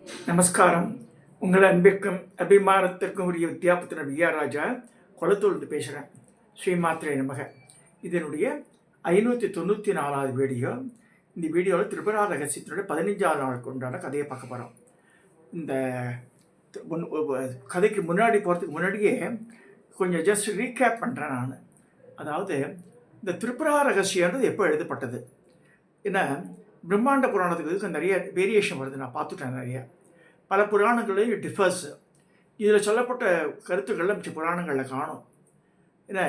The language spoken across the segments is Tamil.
நமஸ்காரம். உங்கள் அன்பிற்கும் அபிமானத்திற்கும் உரிய வித்யாபுத்திரன் விஆர் ராஜா கொளத்தூர்ந்து பேசுகிறேன். ஸ்ரீமாத்திரை நமக. இதனுடைய 594வது வீடியோ. இந்த வீடியோவில் திரிபுரா ரகசியத்தினுடைய 15வது நாளுக்கு உண்டான கதையை பார்க்க போகிறோம். இந்த கதைக்கு முன்னாடி போகிறதுக்கு முன்னாடியே கொஞ்சம் ஜஸ்ட் ரீகேப் பண்ணுறேன் நான். அதாவது இந்த திரிபுரா ரகசியன்றது எப்போ எழுதப்பட்டது? ஏன்னா பிரம்மாண்ட புராணத்துக்கு இதுக்கு நிறைய வேரியேஷன் வருது, நான் பார்த்துட்டேன். நிறைய பல புராணங்களையும் டிஃபர்ஸ். இதில் சொல்லப்பட்ட கருத்துக்களில் மிச்ச புராணங்களில் காணும். ஏன்னா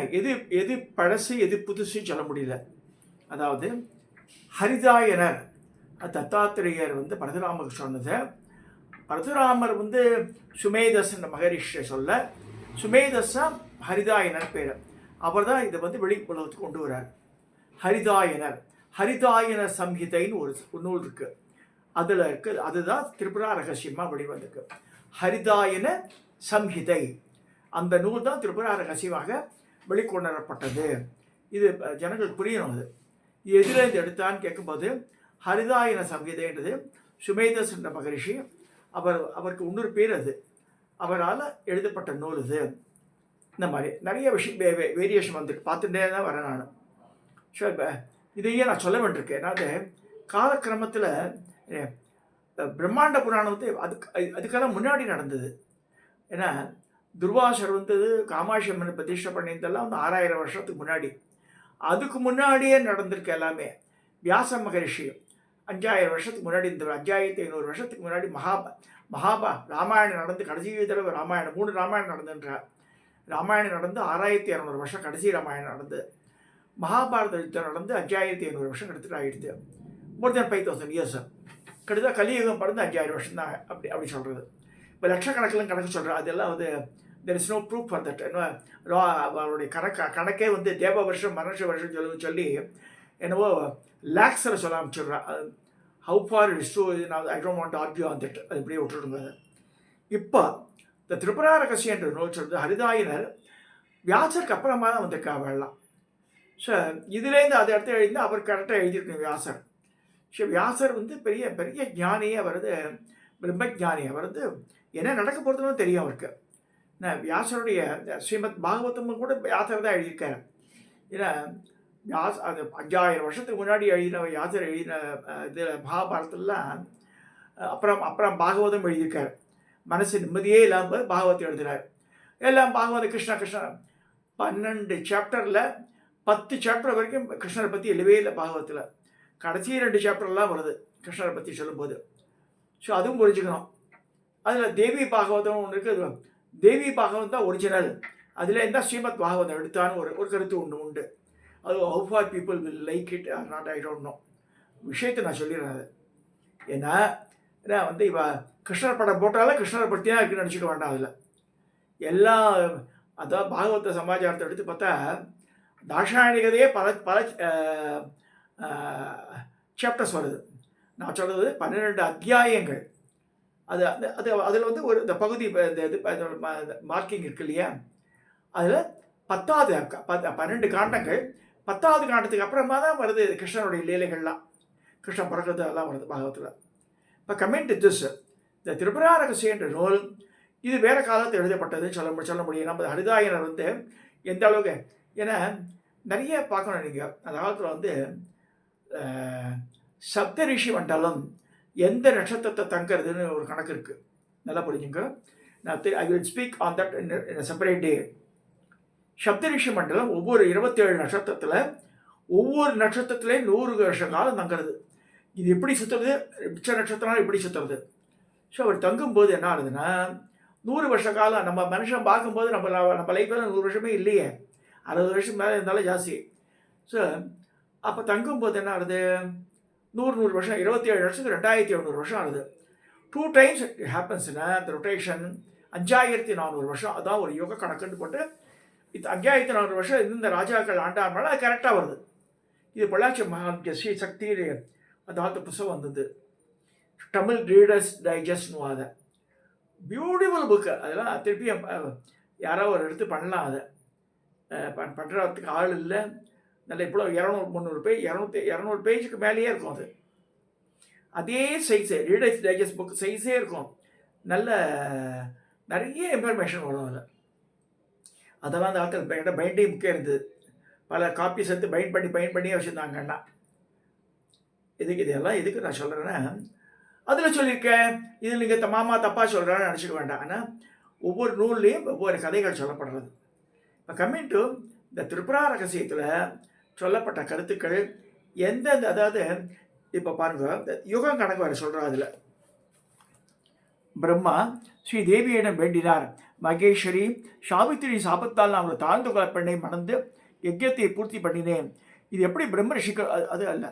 எது பழசு எது புதுசுன்னு சொல்ல முடியல. அதாவது ஹரிதாயனர் தத்தாத்திரேயர் பரதுராமருக்கு சொன்னதை பரதுராமர் சுமேதசன் மகரிஷியை சொல்ல, சுமேதஸா ஹரிதாயனர் பேர். அவர் தான் இதை வெளி உலகத்துக்கு கொண்டு வர்றார். ஹரிதாயன சம்ஹிதைன்னு ஒரு நூல் இருக்குது. அதில் இருக்குது. அதுதான் திரிபுரா ரகசியமாக வெளிவந்திருக்கு. ஹரிதாயன சம்ஹிதை அந்த நூல் தான் திரிபுரா ரகசியமாக வெளிக்கொணரப்பட்டது. இது ஜனங்களுக்கு புரியணும். அது எதிலேருந்து எடுத்தான்னு கேட்கும்போது ஹரிதாயன சம்ஹிதைன்றது சுமேதஸ் என்ற மகரிஷி, அவருக்கு இன்னொரு பேர் அது, அவரால் எழுதப்பட்ட நூல் இது. இந்த மாதிரி நிறைய விஷயம் வேரியேஷன் வந்துட்டு பார்த்துட்டே தான் வரேன் நான். ஸோ இதையே நான் சொல்ல வேண்டியிருக்கேன். ஏன்னா காலக்கிரமத்தில் பிரம்மாண்ட புராணம் அதுக்கெல்லாம் முன்னாடி நடந்தது. ஏன்னா துர்வாசர் காமாட்சி அம்மனை பிரதிஷ்டை பண்ணியதெல்லாம் 6000 வருஷத்துக்கு முன்னாடி. அதுக்கு முன்னாடியே நடந்திருக்கு எல்லாமே. வியாச மகரிஷி 5000 வருஷத்துக்கு முன்னாடி, இந்த 5500 வருஷத்துக்கு முன்னாடி மகாபா ராமாயணம் நடந்து கடைசி தடவை ராமாயணம் 3 ராமாயணம் நடந்துன்றார். ராமாயணம் நடந்து 6200 வருஷம் கடைசி ராமாயணம் நடந்து. மகாபாரத யுத்தம் நடந்து 5500 வருஷம் கிட்டத்தட்ட ஆகிடுது. மோர் தென் 5000 இயர்ஸ். கிட்டத்தட்ட கலியுகம் பறந்து 5000 வருஷம் தான் அப்படி சொல்கிறது. இப்போ லட்சக்கணக்கில் கணக்கு சொல்கிறேன். அதெல்லாம் there is no proof for that. அவருடைய கணக்கே தேவ வருஷம் மனுஷ வருஷம் சொல்லி என்னவோ லேக்ஸில் சொல்ல ஆரம்பிச்சிடுறா. How far it is true, I don't want to argue on that. அது இப்படியே விட்டுடுங்க. இப்போ இந்த திரிபுரா ரகசியன்ற நூல் சொல்கிறது ஹரிதாயனர் வியாசருக்கு அப்புறமா தான் வந்திருக்காவெல்லாம். ஸோ இதுலேருந்து அதை இடத்துல எழுதினா அவர் கரெக்டாக எழுதியிருக்கணும் வியாசர். ஸோ வியாசர் பெரிய பெரிய ஞானியே வருது, பிரம்மஜானியை வருது. என்ன நடக்க போகிறதுன்னு தெரியும் அவருக்கு. வியாசருடைய ஸ்ரீமத் பாகவதமும் கூட வியாசர் தான் எழுதியிருக்காரு. ஏன்னா அது 5000 வருஷத்துக்கு முன்னாடி எழுதின வியாசர் எழுதின இதில் மகாபாரதத்துலாம் அப்புறம் பாகவதம் எழுதியிருக்காரு. மனசு நிம்மதியே இல்லாமல் பாகவத்தை எழுதுகிறார். எல்லாம் பாகவத கிருஷ்ணா 12 சாப்டரில் 10 சாப்டர் வரைக்கும் கிருஷ்ணரை பற்றி இல்லவே இல்லை பாகவத்தில். கடைசி 2 சாப்டர்லாம் வருது கிருஷ்ணரை பற்றி சொல்லும்போது. ஸோ அதுவும் புரிஞ்சுக்கணும். அதில் தேவி பாகவதம் ஒன்று இருக்குது. தேவி பாகவதம் தான் ஒரிஜினல். அதில் இருந்தால் ஸ்ரீமத் பாகவதம் எடுத்தான்னு ஒரு கருத்து ஒன்று உண்டு. அது how for people will like it or not, I don't know. விஷயத்தை நான் சொல்லிடுறேன். அது ஏன்னா இவ கிருஷ்ணர் படம் போட்டாலும் கிருஷ்ணரை பற்றி தான் இருக்குன்னு நினச்சிக்க வேண்டாம். அதில் எல்லாம் அதான் பாகவத சமாச்சாரத்தை எடுத்து பார்த்தா தாஷாயணிகதையே பல சாப்டர்ஸ் வருது. நான் சொல்கிறது 12 அத்தியாயங்கள். அது அது அதில் ஒரு இந்த பகுதி இது மார்க்கிங் இருக்கு இல்லையா, அதில் 12 காண்டங்கள். 10வது காண்டத்துக்கு அப்புறமா தான் வருது கிருஷ்ணனுடைய லீலைகள்லாம், கிருஷ்ணன் பிறக்கிறது எல்லாம் வருது பாகவத்தில். இப்போ கமெண்ட் திஸ் இந்த திரிபுரா ரகசியன்ற நூல் இது வேறு காலத்தில் எழுதப்பட்டதுன்னு சொல்ல முடியும். நம்ம ஹரிதாயனர் எந்த அளவுக்கு, ஏன்னா நிறைய பார்க்கணும் நீங்கள். அந்த காலத்தில் சப்த ரிஷி மண்டலம் எந்த நட்சத்திரத்தை தங்கிறதுன்னு ஒரு கணக்கு இருக்குது. நல்லா புரிஞ்சுங்க. I will speak on that in separate day. சப்த ரிஷி மண்டலம் ஒவ்வொரு 27 நட்சத்திரத்தில் ஒவ்வொரு நட்சத்திரத்துலேயும் 100 வருஷ காலம் தங்கிறது. இது எப்படி சுற்றுறது? மிச்ச நட்சத்திரம் எப்படி சுற்றுறது? ஸோ அவர் தங்கும்போது என்ன ஆகுதுன்னா 100 வருஷ காலம். நம்ம மனுஷன் பார்க்கும்போது நம்ம லைஃப்பில் 100 வருஷமே இல்லையே, 60 வருஷம் மேலே இருந்தாலும் ஜாஸ்தி. ஸோ அப்போ தங்கும்போது என்ன ஆகுது? 100 வருஷம் 27 வருஷத்துக்கு 2700 வருஷம் ஆகுது. 2 டைம்ஸ் இட் ஹேப்பன்ஸ்னா இந்த ரொட்டேஷன் 5400 வருஷம். அதான் ஒரு யோக கணக்குன்னு போட்டு இது 5400 வருஷம் இந்த ராஜாக்கள் ஆண்டாமல் அது கரெக்டாக வருது. இது பொள்ளாச்சி மகான் ஸ்ரீ சக்தி அதாவது புத்தகம் வந்தது. தமிழ் ரீடர்ஸ் டைஜஸ்ட்னு அதை பியூட்டிஃபுல் புக்கு. அதெல்லாம் திருப்பியும் யாரோ ஒரு எடுத்து பண்ணலாம். அதை பண்ணுறதுக்கு ஆள் இல்லை. நல்ல இப்போ 200-300 பேஜ் 200 பேஜுக்கு மேலேயே இருக்கும். அது அதே சைஸு ரீடர்ஸ் டைஜஸ்ட் புக் சைஸே இருக்கும். நல்ல நிறைய இன்ஃபர்மேஷன் வரும் அதில். அதெல்லாம் அந்த காலத்தில் என்கிட்ட பைண்டிங் புக்கே இருந்தது. பல காப்பீஸ் எடுத்து பைண்ட் பண்ணியே வச்சுருந்தாங்கன்னா. எதுக்கு நான் சொல்கிறேன்னா, அதில் சொல்லியிருக்கேன், இதில் நீங்கள் மாமா தப்பாக சொல்கிறான்னு நினச்சிக்க வேண்டாம். ஆனால் ஒவ்வொரு நூல்லையும் ஒவ்வொரு கதைகள் சொல்லப்படுறது. இப்போ கம்மிங் டு இந்த திரிபுரா ரகசியத்தில் சொல்லப்பட்ட கருத்துக்கள் எந்தெந்த, அதாவது இப்போ பாருங்க, இந்த யுகம் கணக்கு வர சொல்கிறோம். அதில் பிரம்மா ஸ்ரீ தேவியிடம் வேண்டினார், மகேஸ்வரி சாவித்திரி சாபத்தால் நான் அவளை தாழ்ந்து கொலை பெண்ணை மணந்து யஜ்யத்தை பூர்த்தி பண்ணினேன். இது எப்படி பிரம்ம ரிஷிகள், அது அல்ல,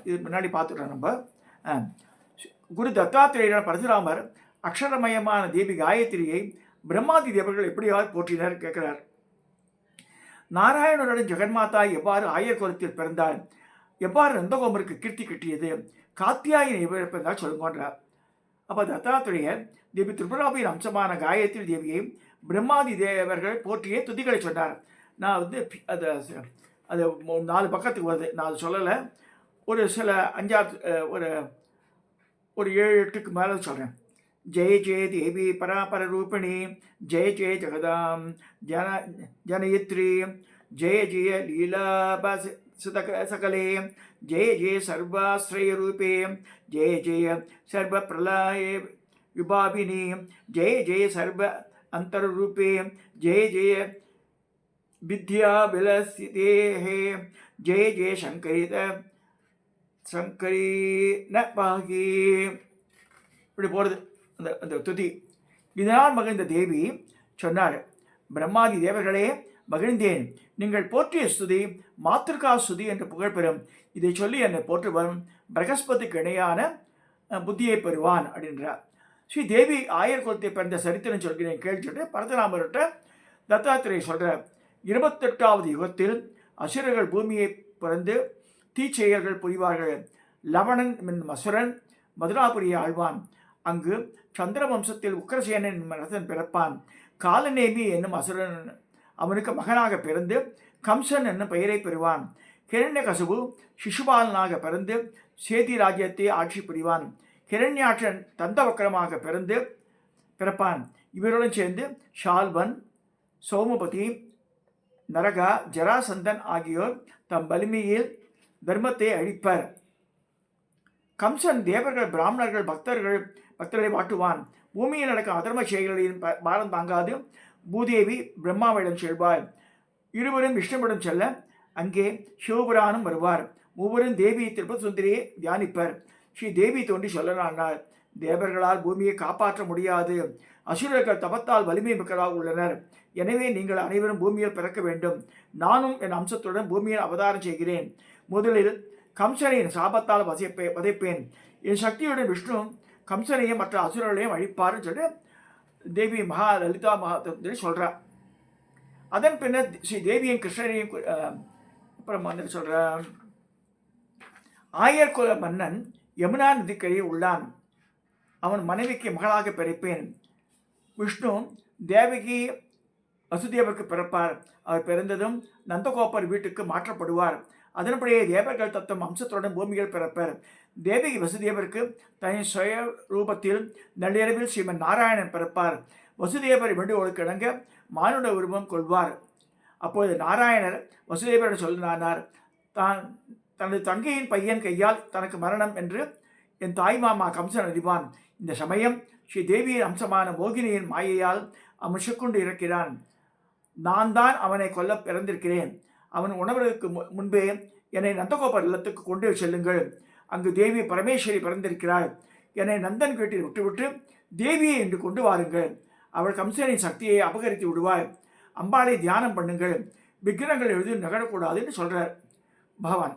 இது முன்னாடி பார்த்துட்டோம் நம்ம. குரு தத்தாத்திரேயர் பரசுராமர் அக்ஷரமயமான தேவி காயத்ரியை பிரம்மாதி தேவர்கள் எப்படியாவது போற்றினர் கேட்கிறார். நாராயணனுடன் ஜெகன்மாதா எவ்வாறு ஆயர் குலத்தில் பிறந்தார், எவ்வாறு நந்தகோமருக்கு கீர்த்தி கிட்டியது, காத்தியாயினி எவ்வாறு சொல்லுங்கன்றார். அப்போ தத்தாத்திரேயர் தேவி திரிபுராவின் அம்சமான காயத்ரி தேவியை பிரம்மாதி தேவர்கள் போற்றியே துதிகளை சொன்னார். நான் அது அது 4 பக்கத்துக்கு வருது, நான் அது சொல்லலை. ஒரு சில 5 ஒரு 7-8க்கு மேலே சொல்கிறேன். ஜெய ஜெய தேவி பராபர ரூபிணி, ஜெய ஜெய ஜெகதாம் ஜனயித்ரி, ஜெய ஜெய லீலா சகலே, ஜெய ஜெய சர்வாஸ்ரய ரூபே, ஜெய ஜெய சர்வ பிரளய விபாபினி, ஜெய ஜெய சர்வ அந்தரூபே, ஜெய ஜெய வித்யா விலசிதேஹே, ஜெய ஜெய சங்கரி ந பாகி. இப்படி போகிறது அந்த துதி. இதனால் மகிழ்ந்த தேவி சொன்னார், பிரம்மாதி தேவர்களே மகிழ்ந்தேன். நீங்கள் போற்றிய ஸ்துதி மாத்திருக்கா ஸ்துதி என்று புகழ்பெறும். இதை சொல்லி என்னை போற்றுவன் பிரகஸ்பதிக்கு இணையான புத்தியை பெறுவான் அப்படின்றார். ஸ்ரீ தேவி ஆயர் குலத்தை பிறந்த சரித்திரம் சொல்கிறேன் கேள்வி சொல்லிட்டு பரசுராமர்கிட்ட தத்தாத்திரேயர் சொல்கிறார். 28வது யுகத்தில் அசுரர்கள் பூமியை பிறந்து தீச்செயல்கள் புரிவார்கள். லவணன் என்னும் அசுரன் மதுராபுரியை ஆழ்வான். அங்கு சந்திர வம்சத்தில் உக்கிரசேனன் என்னும் அரசன் பிறப்பான். காலநேமி என்னும் அசுரன் அவனுக்கு மகனாக பிறந்து கம்சன் என்னும் பெயரை பெறுவான். ஹிரண்யகசுபு சிசுபாலனாக பிறந்து சேதி ராஜ்யத்தை ஆட்சி புரிவான். ஹிரண்யாட்சன் தந்தவக்கரமாக பிறப்பான். இவருடன் சேர்ந்து ஷால்வன், சோமபதி, நரகா, ஜராசந்தன் ஆகியோர் தம் வலிமையில் தர்மத்தை அழிப்பர். கம்சன் தேவர்கள், பிராமணர்கள், பக்தர்களை வாட்டுவான். பூமியில் நடக்கும் அதர்ம செயல்களின் பாரம் தாங்காது பூதேவி பிரம்மாவிடம் செல்வார். இருவரும் விஷ்ணுவிடம் செல்ல அங்கே சிவபுராணம் வருவார். மூவரும் தேவி திருப்ப சுந்தரியை தியானிப்பர். ஸ்ரீ தேவி தோன்றி சொல்லலானார், தேவர்களால் பூமியை காப்பாற்ற முடியாது. அசுரர்கள் தபத்தால் வலிமை மிக்கதாக உள்ளனர். எனவே நீங்கள் அனைவரும் பூமியில் பிறக்க வேண்டும். நானும் என் அம்சத்துடன் பூமியில் அவதாரம் செய்கிறேன். முதலில் கம்சனின் சாபத்தால் வதைப்பேன். என் சக்தியுடன் விஷ்ணு கம்சனையும் மற்ற அசுரர்களையும் அழிப்பார்னு சொல்லிட்டு தேவி லலிதா மகாத்ரி சொல்கிறார். அதன் பின்னர் ஸ்ரீ தேவியின் கிருஷ்ணனையும் அப்புறம் சொல்கிறார். ஆயர் குல மன்னன் யமுனா நதிக்கரையில் உள்ளான். அவன் மனைவிக்கு மகளாக பிறப்பேன். விஷ்ணு தேவகி வசுதேவருக்கு பிறப்பார். அவர் பிறந்ததும் நந்தகோபர் வீட்டுக்கு மாற்றப்படுவார். அதன்படியே தேவர்கள் தத்துவம் அம்சத்துடன் பூமியில் பிறப்பர். தேவகி வசுதேவருக்கு தனி சுய ரூபத்தில் நள்ளிரவில் ஸ்ரீமன் நாராயணன் பிறப்பார். வசுதேவர் வேண்டுகோளுக்கு இணங்க மானுட உருவம் கொள்வார். அப்போது நாராயணர் வசுதேவரிடம் சொல்லினார், தனது தங்கையின் பையன் கையால் தனக்கு மரணம் என்று என் தாய் மாமா கம்சன் அறிவான். இந்த சமயம் ஸ்ரீ தேவியின் அம்சமான மோகினியின் மாயையால் அவன் சிக்குண்டு இருக்கிறான். நான் தான் அவனை கொல்ல பிறந்திருக்கிறேன். அவன் உணவதற்கு முன்பே என்னை நந்தகோபர் இல்லத்துக்கு கொண்டு செல்லுங்கள். அங்கு தேவி பரமேஸ்வரி பிறந்திருக்கிறாள். என்னை நந்தன் வீட்டில் விட்டுவிட்டு தேவியை என்று கொண்டு வாருங்கள். அவள் கம்சனின் சக்தியை அபகரித்து விடுவாள். அம்பாளை தியானம் பண்ணுங்கள். விக்கிரங்கள் எதுவும் நகரக்கூடாதுன்னு சொல்கிறார் பகவான்.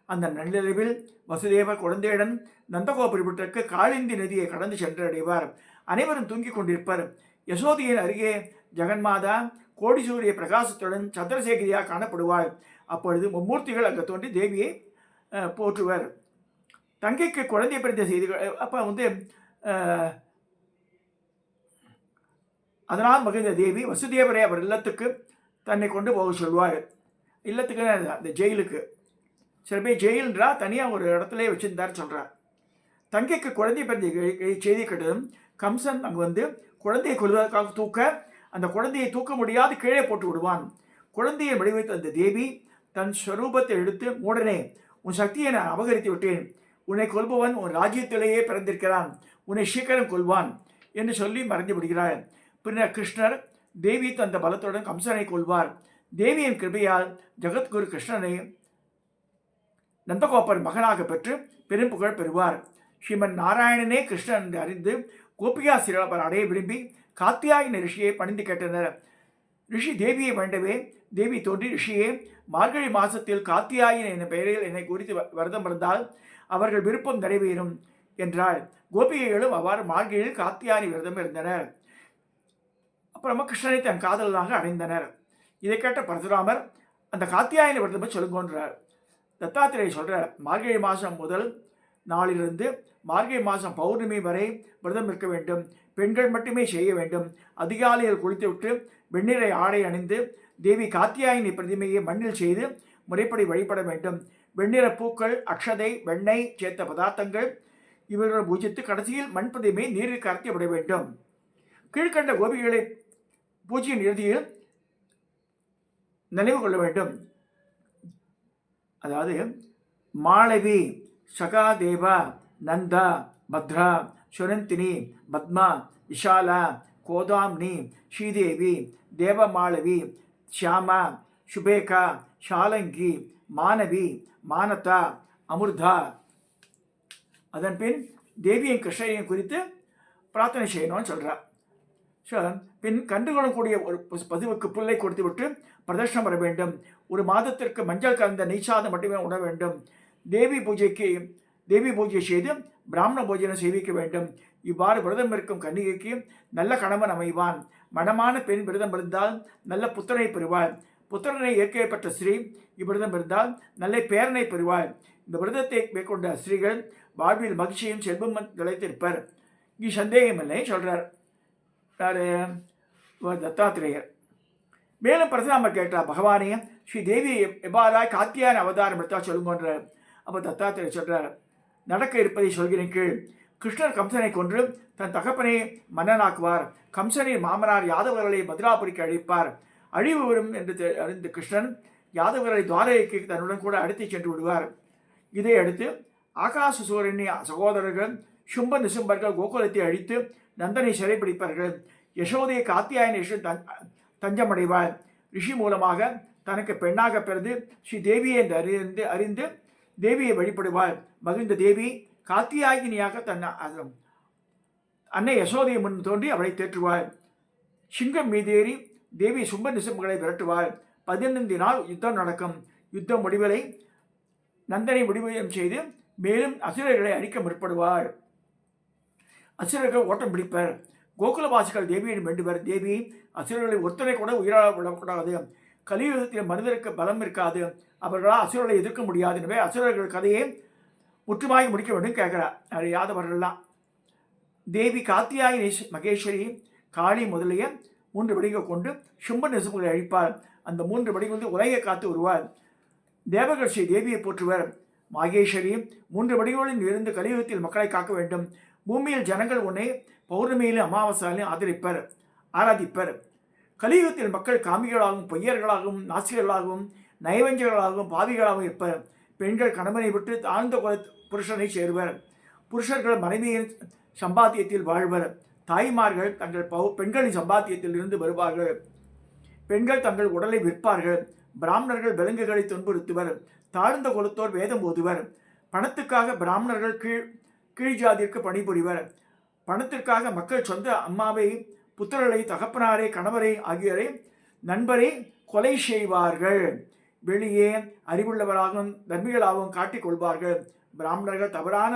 அந்த நள்ளிரவில் வசுதேவர் குழந்தையுடன் நந்தகோபுரி வீட்டிற்கு காளிந்தி நதியை கடந்து சென்றடைவார். அனைவரும் தூங்கிக் கொண்டிருப்பர். யசோதியின் அருகே ஜெகன்மாதா கோடிசூரிய பிரகாசத்துடன் சந்திரசேகரியாக காணப்படுவாள். அப்பொழுது மும்மூர்த்திகள் அங்கே தோன்றி தேவியை போற்றுவர். தங்கைக்கு குழந்தை பிறந்த செய்திகள் அப்போ அதனால் மகிழ்ந்த தேவி வசுதேவரை அவர் இல்லத்துக்கு தன்னை கொண்டு போக சொல்வார். இல்லத்துக்கு அந்த ஜெயிலுக்கு, சில பேர் ஜெயில்ன்றா தனியாக ஒரு இடத்துல வச்சுருந்தார் சொல்கிறார். தங்கைக்கு குழந்தை பிறந்த செய்தி கேட்டதும் கம்சன் அங்கு வந்து குழந்தையை கொள்வதற்காக தூக்க அந்த குழந்தையை தூக்க முடியாது கீழே போட்டு விடுவான். குழந்தையை வடிவமைத்த அந்த தேவி தன் ஸ்வரூபத்தை எடுத்து, மூடனே, உன் சக்தியை நான் அபகரித்து விட்டேன், உன்னை கொல்பவன் உன் ராஜ்யத்திலேயே பிறந்திருக்கிறான், உன்னை சீக்கிரம் கொல்வான் என்று சொல்லி மறைந்து விடுகிறார். பின்னர் கிருஷ்ணர் தேவி தந்த பலத்துடன் கம்சனை கொள்வார். தேவியின் கிருபையால் ஜெகத்குரு கிருஷ்ணனை நந்தகோபர் மகனாக பெற்று பெரும் புகழ் பெறுவார். ஸ்ரீமன் நாராயணனே கிருஷ்ணன் என்று அறிந்து கோபிகா சிறப்பர் அடைய விரும்பி காத்தியாயின ரிஷியை பணிந்து கேட்டனர். ரிஷி தேவியை வேண்டவே தேவி தோன்றி, ரிஷியே, மார்கழி மாசத்தில் காத்தியாயின் என்ற பெயரில் என்னை குறித்து விரதம் இருந்தால் அவர்கள் விருப்பம் நிறைவேறும் என்றாள். கோபிகைகளும் அவ்வாறு மார்கழியில் காத்தியாயனி விரதம் இருந்தனர். அப்புறமா கிருஷ்ணனை தன் காதலனாக அடைந்தனர். இதை கேட்ட பரசுராமர் அந்த காத்தியாயனி விரதம் சொல்லுங்கன்றார். தத்தாத்திரேயர் சொல்கிறார், மார்கழி மாதம் முதல் நாளிலிருந்து மார்கழி மாதம் பௌர்ணமி வரை விரதம் இருக்க வேண்டும். பெண்கள் மட்டுமே செய்ய வேண்டும். அதிகாலையில் குளித்துவிட்டு வெண்ணிறை ஆடை அணிந்து தேவி காத்தியாயினி பிரதிமையை மண்ணில் செய்து முறைப்படி வழிபட வேண்டும். வெண்ணிற பூக்கள், அக்ஷதை, வெண்ணெய் சேர்த்த பதார்த்தங்கள் இவர்களை பூஜித்து கடைசியில் மண் பிரதிமையை நீரில் கரைத்து விட வேண்டும். கீழ்கண்ட கோபிகளை பூஜையின் இறுதியில் நினைவு கொள்ள வேண்டும். அதாவது மாளவி, சகாதேவா, நந்தா, பத்ரா, சுரந்தினி, பத்மா, விஷாலா, கோதாம்னி, ஸ்ரீதேவி, தேவமாளவி, ஷியாமா, சுபேகா, ஷாலங்கி, மானவி, மானதா, அமிர்தா. அதன் பின் தேவியின் கிருஷ்ணனையும் குறித்து பிரார்த்தனை செய்யணும்னு சொல்கிறார். ஸோ பின் கண்டுகொள்ளக்கூடிய ஒரு பசுவுக்கு புல்லை கொடுத்து விட்டு பிரதர்ஷனம் வர வேண்டும். ஒரு மாதத்திற்கு மஞ்சள் கலந்த நெய்சாதம் மட்டுமே உணர வேண்டும். தேவி பூஜை செய்து பிராமண போஜனம் செய்விக்க வேண்டும். இவ்வாறு விரதம் இருக்கும் கன்னிகைக்கு நல்ல கணவன் அமைவான். மணமான பெண் விரதம் இருந்தால் நல்ல புத்திரனை பெறுவாள். புத்திரனை ஏற்கப்பட்ட ஸ்ரீ இவ்விரதம் இருந்தால் நல்ல பேரனை பெறுவாள். இந்த விரதத்தை மேற்கொண்ட ஸ்ரீகள் வாழ்வில் மகிழ்ச்சியும் செல்வம் நிலைத்திருப்பர். இங்கே சந்தேகமில்லை சொல்கிறார் யார்? தத்தாத்திரேயர். மேலும் பரசுராமர் கேட்டார், பகவானே, ஸ்ரீ தேவி எவ்வாறாய் காத்தியாயன அவதாரம் எடுத்தா சொல்லுங்கன்றார். அப்போ தத்தாத்திரேயர் சொல்கிறார், நடக்க இருப்பதை சொல்கிறேன் கீழ். கிருஷ்ணர் கம்சனை கொன்று தன் தகப்பனை மன்னனாக்குவார். கம்சனின் மாமனார் யாதவர்களை மதுராபுரிக்கு அழைப்பார். அழிவு வரும் என்று அறிந்த கிருஷ்ணன் யாதவர்களை துவாரகைக்கு தன்னுடன் கூட அழைத்து சென்று விடுவார். இதை அடுத்து ஆகாச சூரியனின் சகோதரர்கள் சும்ப நிசும்பர்கள் கோகுலத்தை அழித்து நந்தனை சிறைப்பிடிப்பார்கள். யசோதையை காத்தியாயன ரிஷி தஞ்சமடைவார். ரிஷி மூலமாக தனக்கு பெண்ணாக பிறந்து ஸ்ரீ தேவியை என்று அறிந்து தேவியை வழிபடுவாள். மகிழ்ந்த தேவி காத்தியாயினியாக தன் அன்னை யசோதையை முன் தோன்றி அவளை தேற்றுவாள். சிங்கம் மீதேறி தேவி சும்ப நிசும்பங்களை விரட்டுவாள். 15 நாள் யுத்தம் நடக்கும். யுத்தம் முடிவலை நந்தனை முடிவயம் செய்து மேலும் அசுரர்களை அழிக்க முற்படுவாள். அசுரர்கள் ஓட்டம் பிடிப்பர். கோகுலவாசிகள் தேவியிடம் வேண்டுவர். தேவி, அசுரர்களை ஒருத்தனை கூட உயிராக விடக்கூடாது. கலியுகத்தில் மனிதருக்கு பலம் இருக்காது. அவர்களால் அசுரர்களை எதிர்க்க முடியாது. எனவே அசுரர்கள் கதையை முற்றுமாய் முடிக்க வேண்டும் கேட்கிறார். அது யாதவர்கள்லாம் தேவி காத்தியாயினி மகேஸ்வரி காளி முதலிய 3 வடிகள் கொண்டு சும்ப நிசும்புகளை அழிப்பார். அந்த 3 வடிகள் வந்து உலகை காத்து வருவார். தேவர்கள் ஸ்ரீ தேவியை போற்றுவர். மகேஸ்வரி 3 வடிகளில் இருந்து கலியுகத்தில் மக்களை காக்க வேண்டும். பூமியில் ஜனங்கள் உன்னை பௌர்ணமியிலும் அமாவாசையிலும் ஆராதிப்பர். கலியுகத்தில் மக்கள் காமிகளாகவும் பொய்யர்களாகவும் நாசிகர்களாகவும் நயவஞ்சகர்களாகவும் பாவிகளாகவும் இருப்பர். பெண்கள் கணவனை விட்டு தாழ்ந்த புருஷனை சேருவர். புருஷர்கள் மனைவியின் சம்பாத்தியத்தில் வாழ்வர். தாய்மார்கள் தங்கள் பெண்களின் சம்பாத்தியத்தில் இருந்து வருவார்கள். பெண்கள் தங்கள் உடலை விற்பார்கள். பிராமணர்கள் விலங்குகளை துன்புறுத்துவர். தாழ்ந்த குலத்தோர் வேதம் ஓதுவர். பணத்துக்காக பிராமணர்கள் கீழ் ஜாதிற்கு பணிபுரிவர். பணத்திற்காக மக்கள் சொந்த அம்மாவை, புத்திரரை, தகப்பனாரை, கணவரை ஆகியோரை நண்பரை கொலை செய்வார்கள். வெளியே அறிவுள்ளவராகவும் தர்மிகளாகவும் காட்டிக் கொள்வார்கள். பிராமணர்கள் தவறான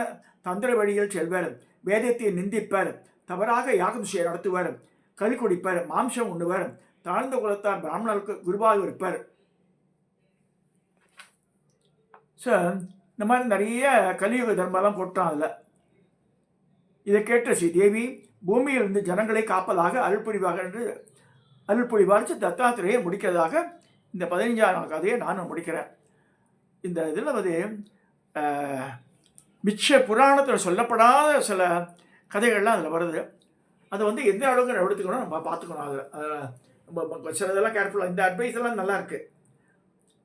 தந்திர வழியில் செல்வர். வேதத்தை நிந்திப்பர். தவறாக யாகம் நடத்துவர். களி குடிப்பர். மாம்சம் உண்ணுவர். தாழ்ந்த குலத்தார் பிராமணர்களுக்கு குருவாக இருப்பர். ஸோ இந்த மாதிரி நிறைய கலியுக தர்மம்லாம் போட்டான். அதில் இதை கேட்ட ஸ்ரீ தேவி பூமியிலிருந்து ஜனங்களை காப்பதாக அருள்புரிவார் தத்தாத்திரேயை முடிக்கிறதாக இந்த 15ஆம் கதையை நானும் முடிக்கிறேன். இந்த இதில் வந்து மிச்ச புராணத்தில் சொல்லப்படாத சில கதைகள்லாம் அதில் வருது. அதை வந்து எந்த அளவுக்கு நம்ம எடுத்துக்கணும், நம்ம பார்த்துக்கணும். அதில் நம்ம சிலதெல்லாம் கேர்ஃபுல்லாக, இந்த அட்வைஸ் எல்லாம் நல்லா இருக்குது.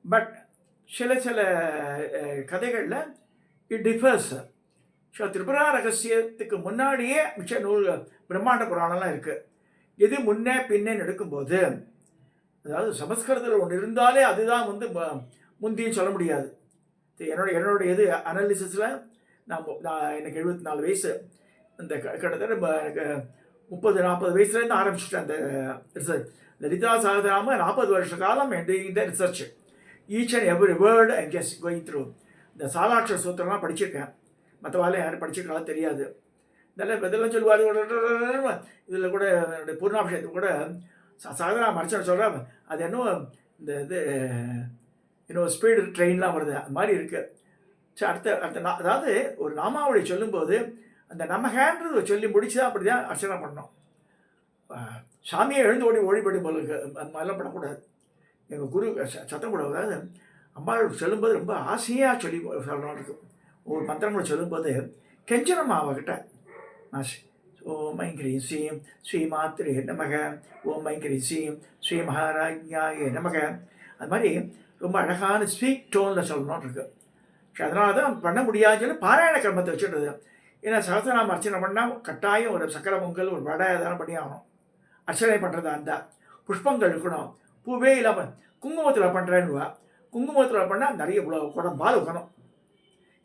பட் சில சில கதைகளில் இட் டிஃபர்ஸ். ஸோ திரிபுரா ரகசியத்துக்கு முன்னாடியே மிச்ச நூல் பிரம்மாண்ட புராணம்லாம் இருக்குது. எது முன்னே பின்னேன்னு எடுக்கும்போது, அதாவது சமஸ்கிருதத்தில் ஒன்று இருந்தாலே அதுதான் வந்து முந்தின்னு சொல்ல முடியாது. என்னோட இது அனாலிசிஸில் நான் எனக்கு 74 வயசு. இந்த கிட்டத்தட்ட எனக்கு 30-40 வயசுலேருந்து ஆரம்பிச்சுட்டேன் அந்த ரிசர்ச். லலிதா சகஸ்ரநாமம் 40 வருஷ காலம் இந்த research. Each and every word I just going through. இந்த சாலாட்சர சூத்திரம்லாம் படிச்சிருக்கேன். மற்றவாள் யாரும் படிச்சிருக்கலாம் தெரியாது. இதெல்லாம் சொல்லுவார். இதில் கூட என்னுடைய பூர்ணாபிஷேகத்துக்கு கூட சாதனா மறைச்சன்னு சொல்கிறேன். அது இன்னும் இந்த இது இன்னும் ஸ்பீடு ட்ரெயின்லாம் வருது, அது மாதிரி இருக்குது. சரி, அடுத்த அதாவது ஒரு நாமாவளி சொல்லும்போது அந்த நமகன்றது சொல்லி முடிச்சு தான் அப்படி தான் அர்ச்சனை பண்ணணும். சாமியை எழுந்து ஓடிப்படும் போல அந்த மாதிரிலாம் பண்ணக்கூடாது. எங்கள் குரு சத்தம் கூட, அதாவது அம்பாள் சொல்லும்போது ரொம்ப ஆசையாக சொல்லணும் இருக்கும். ஒரு மந்திரங்களை சொல்லும்போது கெஞ்சனம் அவகிட்ட ஓம் ஐங்கிரீம் ஸ்ரீம் ஸ்ரீ மாத்திரே நமக, ஓம் ஐங்கிரீம் ஸ்ரீம் ஸ்ரீ மகாராஜ்யாய நமக, அது மாதிரி ரொம்ப அழகான ஸ்வீட் டோனில் சொல்லணும்னு இருக்கு. அதனால தான் பண்ண முடியாதுன்னு பாராயண கிரமத்தை வச்சுடுறது. ஏன்னா சகஸ்ரநாம அர்ச்சனை பண்ணால் கட்டாயம் ஒரு சக்கரை பொங்கல், ஒரு வடை அதெல்லாம் பண்ணி ஆகணும். அர்ச்சனை பண்ணுறதா இருந்தால் புஷ்பங்கள் இருக்கணும். பூவே இல்லாமல் குங்குமத்தில் பண்ணுறேன்னுவா. குங்குமத்தில் பண்ணால் நிறைய குடம் பால் வைக்கணும்.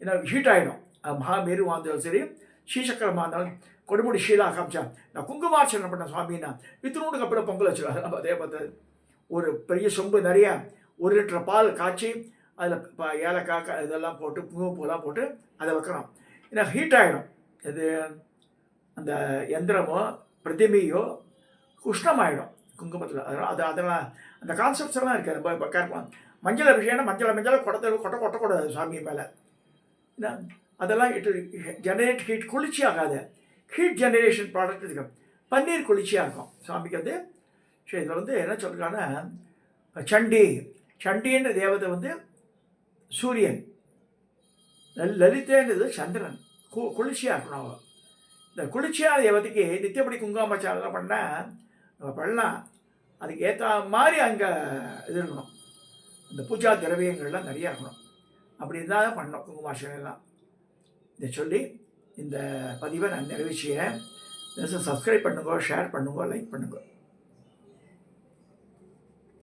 ஏன்னா ஹீட் ஆகிடும். மகாமேருவாக இருந்தாலும் சரி, ஸ்ரீசக்கரமாக இருந்தாலும் கொடுமுடி ஷீலா காமிச்சா நான் குங்குமார்ச்சனை பண்ண சுவாமின்னா இத்தினோண்டுக்கு அப்புறம் பொங்கல் வச்சுருவாங்க. நம்ம அதே பார்த்து ஒரு பெரிய சொம்பு நிறைய 1 லிட்டர் பால் காய்ச்சி அதில் ஏலக்காய் இதெல்லாம் போட்டு குங்குமப்பூலாம் போட்டு அதை வைக்கணும். ஏன்னா ஹீட் ஆகிடும். இது அந்த எந்திரமோ பிரதிமையோ உஷ்ணமாகிடும் குங்குமத்தில். அதெல்லாம் அந்த கான்செப்ட்ஸ் எல்லாம் இருக்குது. நம்ம கேட்போம். மஞ்சள் அபிஷேகம் மஞ்சளை கொட்டக்கூடாது சாமி மேலே. ஏன்னா அதெல்லாம் ஜெனரேட் ஹீட், குளிர்ச்சி ஆகாது. ஹீட் ஜெனரேஷன் ப்ராடக்ட் இருக்கு. பன்னீர் குளிர்ச்சியாக இருக்கும் சாமிக்கு அது. ஸோ இதில் வந்து என்ன சொல்கிறாங்கன்னா சண்டின்ற தேவதை வந்து சூரியன், லலிதேன்றது சந்திரன். குளிர்ச்சியாக இருக்கணும். அவள் இந்த குளிர்ச்சியான தேவதைக்கு நித்தியப்படி குங்குமாச்சாரம் பண்ணால் நம்ம பண்ணலாம். அதுக்கு ஏற்ற மாதிரி அங்கே இது இருக்கணும். இந்த பூஜா திரவியங்கள்லாம் நிறையா இருக்கணும். அப்படி இருந்தால் தான் பண்ணணும் குங்குமார்ச்சனைலாம். இதை சொல்லி இந்த பதிவை நான் நிறைவு செய்கிறேன். சப்ஸ்கிரைப் பண்ணுங்க, ஷேர் பண்ணுங்க, லைக் பண்ணுங்க.